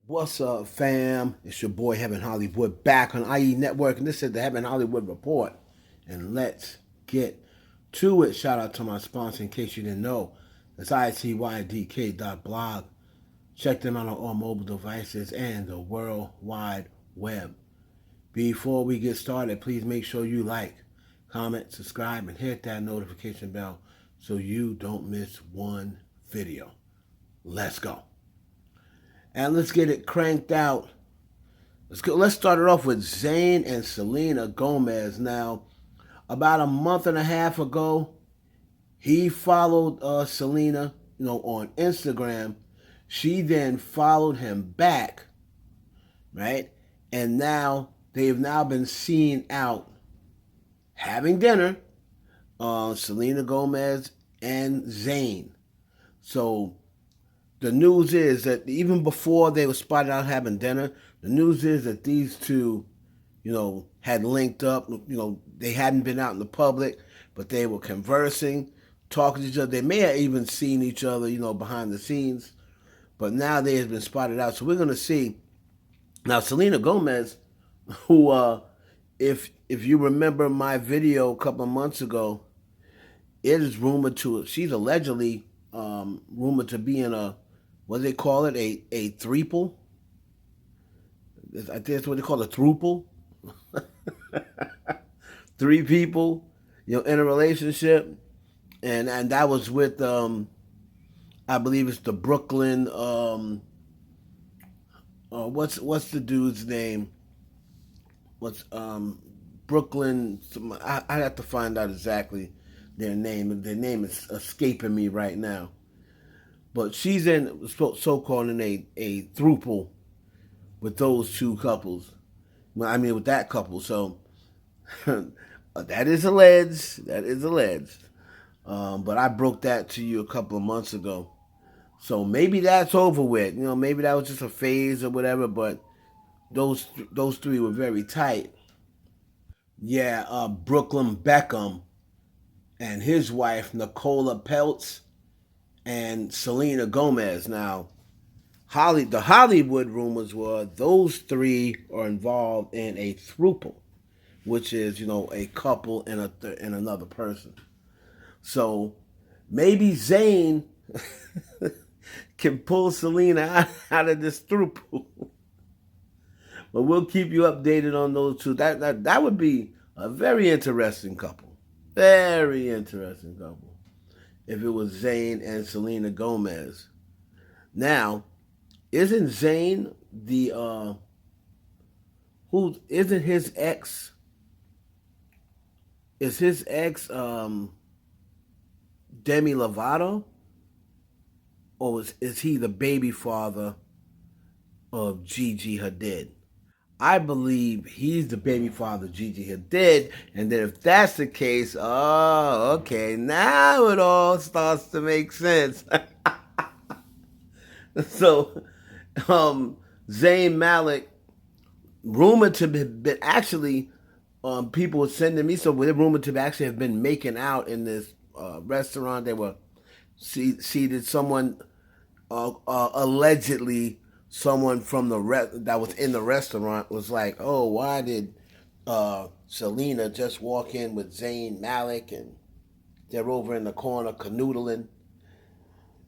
What's up, fam? It's your boy Heaven Hollywood back on IE Network, and this is the Heaven Hollywood Report. And let's get to it. Shout out to my sponsor, in case you didn't know. It's itydk.blog. Check them out on all mobile devices and the World Wide Web. Before we get started, please make sure you like, comment, subscribe, and hit that notification bell so you don't miss one video. Let's go. And let's get it cranked out. Let's start it off with Zayn and Selena Gomez. Now, about a month and a half ago, he followed Selena, on Instagram. She then followed him back, right? And now they've now been seen out having dinner, Selena Gomez and Zayn. So the news is that even before they were spotted out having dinner, the news is that these two, had linked up. They hadn't been out in the public, but they were conversing, talking to each other. They may have even seen each other, behind the scenes. But now they have been spotted out. So we're going to see. Now, Selena Gomez, who, if you remember my video a couple of months ago, it is rumored she's allegedly rumored to be in what do they call it? A threeple? I think that's what they call a throuple. Three people, in a relationship. And that was with, I believe it's the Brooklyn, what's the dude's name? Brooklyn, I have to find out exactly their name. Their name is escaping me right now. But she's so-called in a throuple with those two couples. With that couple. So that is alleged. That is alleged. But I broke that to you a couple of months ago. So maybe that's over with. Maybe that was just a phase or whatever. But those three were very tight. Yeah, Brooklyn Beckham and his wife Nicola Peltz and Selena Gomez. Now, the Hollywood rumors were those three are involved in a throuple, which is, a couple and another person. So maybe Zayn can pull Selena out of this throuple. But we'll keep you updated on those two. That would be a very interesting couple. Very interesting couple. If it was Zayn and Selena Gomez. Now, isn't Zayn isn't his ex? Is his ex Demi Lovato? Or is he the baby father of Gigi Hadid? I believe he's the baby father of Gigi Hadid, and then if that's the case, okay, now it all starts to make sense. So, Zayn Malik, rumored to have been actually, people were sending me some. They're rumored to actually have been making out in this restaurant. They were seated. Someone, allegedly, someone from that was in the restaurant was like, "Oh, why did Selena just walk in with Zayn Malik and they're over in the corner canoodling?"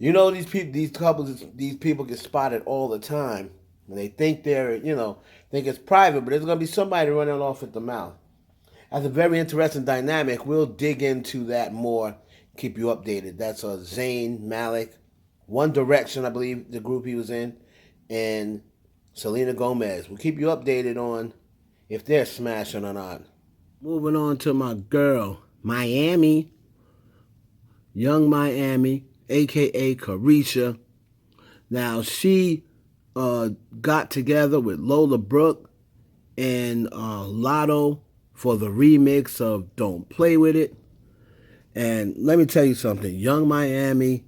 These people get spotted all the time, and they think think it's private, but there's gonna be somebody running off at the mouth. That's a very interesting dynamic. We'll dig into that more. Keep you updated. That's Zayn Malik, One Direction, I believe the group he was in, and Selena Gomez. We'll keep you updated on if they're smashing or not. Moving on to my girl, Miami. Young Miami, a.k.a. Carisha. Now, she got together with Lola Brooke and Lotto for the remix of Don't Play With It. And let me tell you something. Young Miami,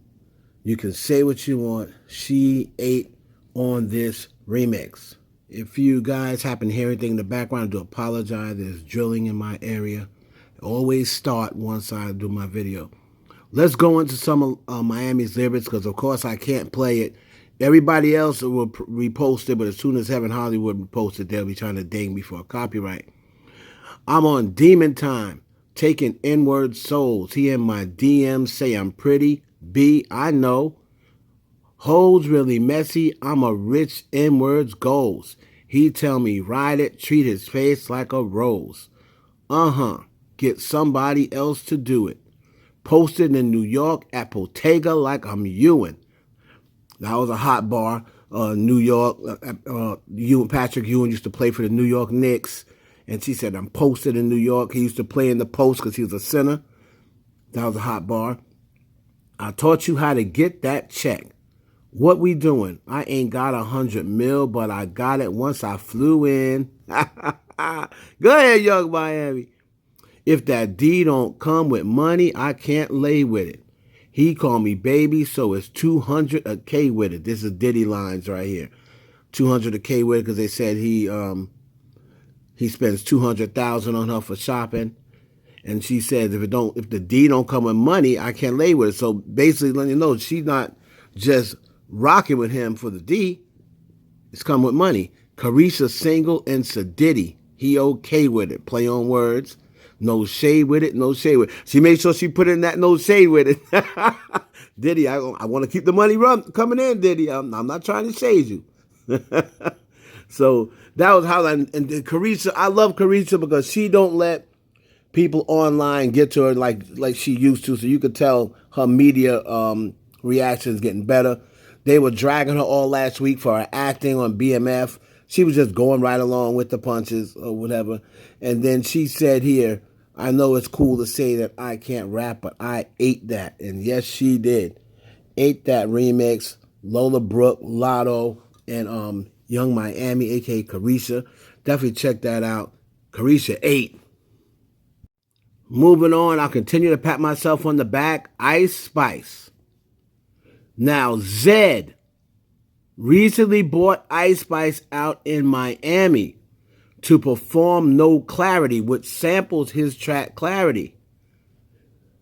you can say what you want. She ate on this remix. If you guys happen to hear anything in the background, I do apologize. There's drilling in my area. I always start once I do my video. Let's go into some of Miami's lyrics because, of course, I can't play it Everybody else will repost it, but as soon as Heaven Hollywood reposts it, they'll be trying to ding me for a copyright. I'm on demon time, taking inward souls. He in my DMs say I'm pretty. B, I know. Hoes really messy. I'm a rich inwards goals. He tell me ride it, treat his face like a rose. Get somebody else to do it. Posted in New York at Bottega like I'm Ewan. That was a hot bar. New York. Patrick Ewing used to play for the New York Knicks. And she said, I'm posted in New York. He used to play in the post because he was a center. That was a hot bar. I taught you how to get that check. What we doing? I ain't got 100 mil, but I got it once I flew in. Go ahead, Young Miami. If that D don't come with money, I can't lay with it. He called me baby, so it's 200 a K with it. This is Diddy lines right here. 200 a K with it because they said he spends 200,000 on her for shopping, and she says if the D don't come with money, I can't lay with it. So basically, letting you know she's not just rocking with him for the D. It's come with money. Carisha single and Sadiddy. He okay with it. Play on words. No shade with it. No shade with it. She made sure she put in that no shade with it. Diddy, I want to keep the money coming in, Diddy. I'm not trying to shade you. So that was how and Carisha, I love Carisha because she don't let people online get to her like she used to. So you could tell her media reaction is getting better. They were dragging her all last week for her acting on BMF. She was just going right along with the punches or whatever. And then she said here, I know it's cool to say that I can't rap, but I ate that. And yes, she did. Ate that remix. Lola Brooke, Lotto, and Young Miami, a.k.a. Carisha. Definitely check that out. Carisha 8. Moving on, I'll continue to pat myself on the back. Ice Spice. Now, Zed recently bought Ice Spice out in Miami to perform No Clarity, which samples his track Clarity.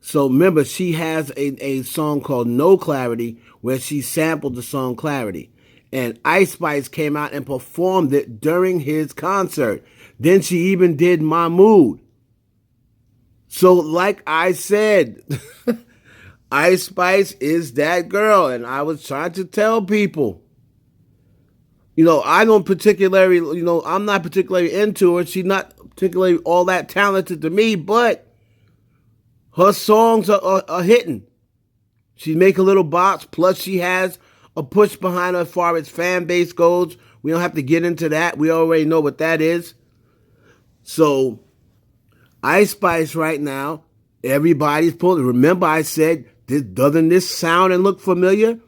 So remember, she has a song called No Clarity where she sampled the song Clarity. And Ice Spice came out and performed it during his concert. Then she even did My Mood. So like I said, Ice Spice is that girl. And I was trying to tell people, I don't particularly, I'm not particularly into her. She's not particularly all that talented to me, but her songs are hitting. She's making little bops. Plus, she has a push behind her as far as fan base goes. We don't have to get into that. We already know what that is. So, Ice Spice right now, everybody's pulling. Remember I said, doesn't this sound and look familiar?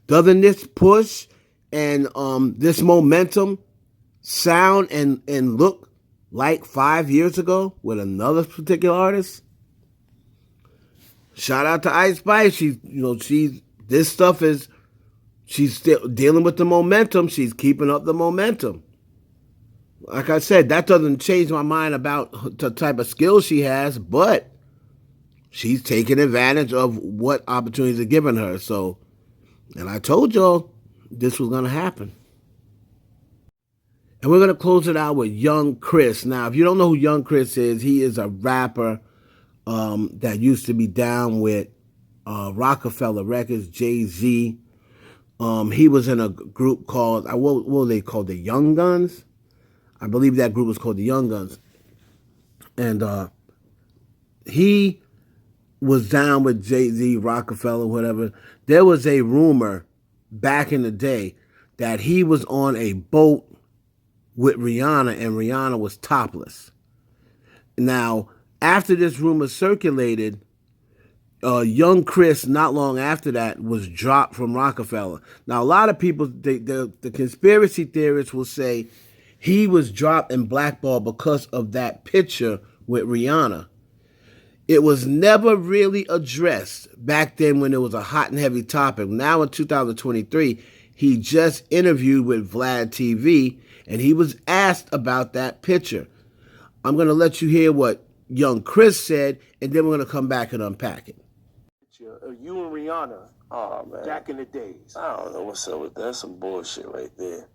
Doesn't this push and this momentum sound and look like 5 years ago with another particular artist? Shout out to Ice Spice. She's still dealing with the momentum. She's keeping up the momentum. Like I said, that doesn't change my mind about the type of skills she has, but she's taking advantage of what opportunities are given her. So, and I told y'all this was going to happen. And we're going to close it out with Young Chris. Now, if you don't know who Young Chris is, he is a rapper that used to be down with Rockefeller Records, Jay-Z. He was in a group called, what were they called? The Young Guns? I believe that group was called the Young Guns. And he was down with Jay-Z, Rockefeller, whatever. There was a rumor back in the day that he was on a boat with Rihanna and Rihanna was topless. Now, after this rumor circulated, Young Chris, not long after that, was dropped from Rockefeller. Now, a lot of people, the conspiracy theorists will say he was dropped and blackballed because of that picture with Rihanna. It was never really addressed back then when it was a hot and heavy topic. Now in 2023, he just interviewed with Vlad TV, and he was asked about that picture. I'm going to let you hear what Young Chris said, and then we're going to come back and unpack it. You and Rihanna Oh, man. Back in the days. I don't know what's up with that. That's some bullshit right there.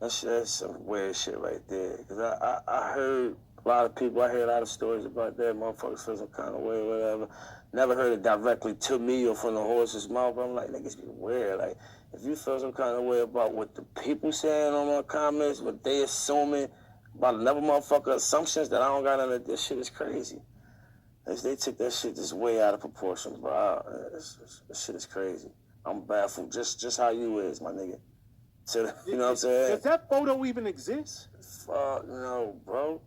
That's some weird shit right there. Because I heard a lot of people, I hear a lot of stories about that. Motherfuckers feel some kind of way or whatever. Never heard it directly to me or from the horse's mouth. But I'm like, niggas be weird. Like, if you feel some kind of way about what the people saying on my comments, what they assuming about another motherfucker, assumptions that I don't got under this shit is crazy. They took that shit just way out of proportion, bro. This shit is crazy. I'm baffled. Just how you is, my nigga. So, you know what I'm saying? Does that photo even exist? Fuck no, bro.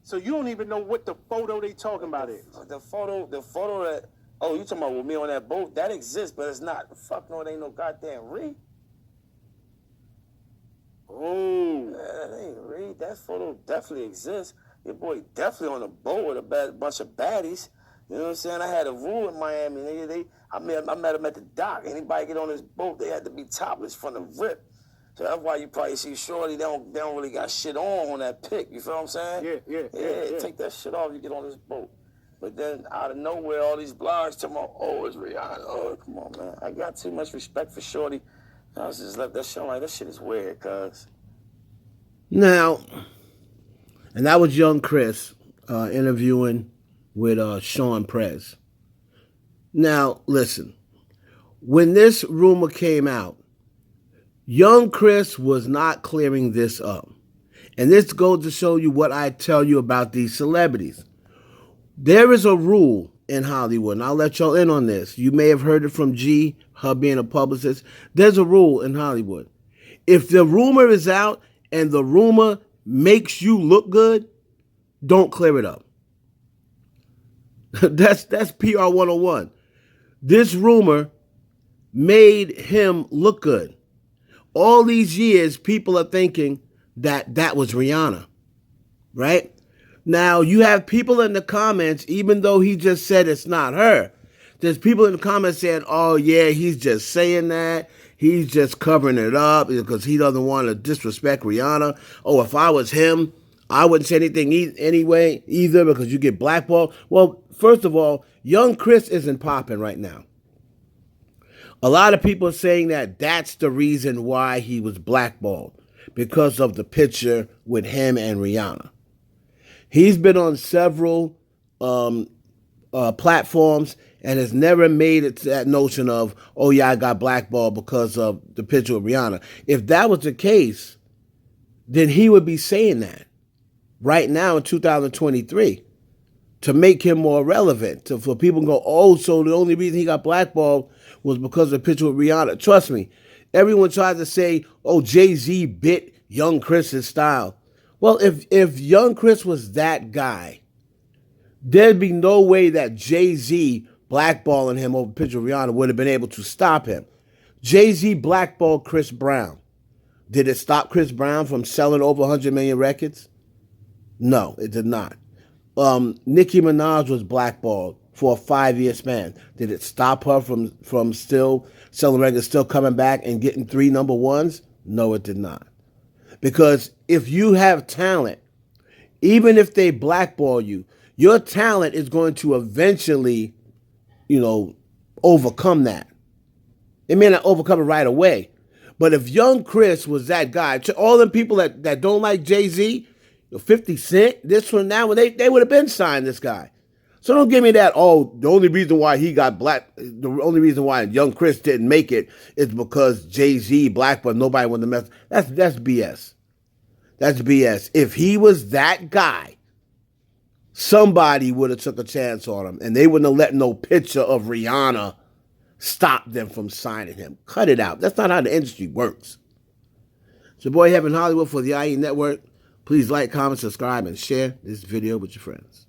So you don't even know what the photo they talking about is? The photo that, oh, you talking about with me on that boat? That exists, but it's not. Fuck no, it ain't no goddamn Reed. Oh. That ain't Reed. That photo definitely exists. Your boy definitely on a boat with a bunch of baddies. You know what I'm saying? I had a rule in Miami. Nigga, I met them at the dock. Anybody get on this boat, they had to be topless from the rip. So that's why you probably see Shorty, they don't really got shit on that pic. You feel what I'm saying? Yeah. Take that shit off, you get on this boat. But then out of nowhere, all these blogs talking about, oh, it's Rihanna. Oh, come on, man. I got too much respect for Shorty. I was just left that shit like, that shit is weird, cuz. Now, and that was young Chris interviewing with Sean Prez. Now, listen. When this rumor came out, young Chris was not clearing this up. And this goes to show you what I tell you about these celebrities. There is a rule in Hollywood, and I'll let y'all in on this. You may have heard it from G, her being a publicist. There's a rule in Hollywood. If the rumor is out and the rumor makes you look good, don't clear it up. That's PR 101. This rumor made him look good. All these years, people are thinking that was Rihanna, right? Now, you have people in the comments, even though he just said it's not her, there's people in the comments saying, oh, yeah, he's just saying that. He's just covering it up because he doesn't want to disrespect Rihanna. Oh, if I was him, I wouldn't say anything anyway either because you get blackballed. Well, first of all, young Chris isn't popping right now. A lot of people are saying that that's the reason why he was blackballed, because of the picture with him and Rihanna. He's been on several platforms and has never made it to that notion of, oh yeah, I got blackballed because of the picture with Rihanna. If that was the case, then he would be saying that right now in 2023 to make him more relevant, for people to go, oh, so the only reason he got blackballed was because of the picture with Rihanna. Trust me, everyone tries to say, oh, Jay-Z bit young Chris's style. Well, if young Chris was that guy, there'd be no way that Jay-Z blackballing him over a picture of Rihanna would have been able to stop him. Jay-Z blackballed Chris Brown. Did it stop Chris Brown from selling over 100 million records? No, it did not. Nicki Minaj was blackballed for a 5-year span. Did it stop her from still selling records, still coming back and getting 3 number ones? No, it did not. Because if you have talent, even if they blackball you, your talent is going to eventually, overcome that. It may not overcome it right away. But if young Chris was that guy, all the people that don't like Jay-Z, 50 Cent, this one, that one, they would have been signed this guy. So don't give me that, oh, the only reason why he got the only reason why young Chris didn't make it is because Jay-Z blackballed, nobody wanted to mess. That's BS. That's BS. If he was that guy, somebody would have took a chance on him, and they wouldn't have let no picture of Rihanna stop them from signing him. Cut it out. That's not how the industry works. It's your boy Heaven Hollywood for the IE Network. Please like, comment, subscribe, and share this video with your friends.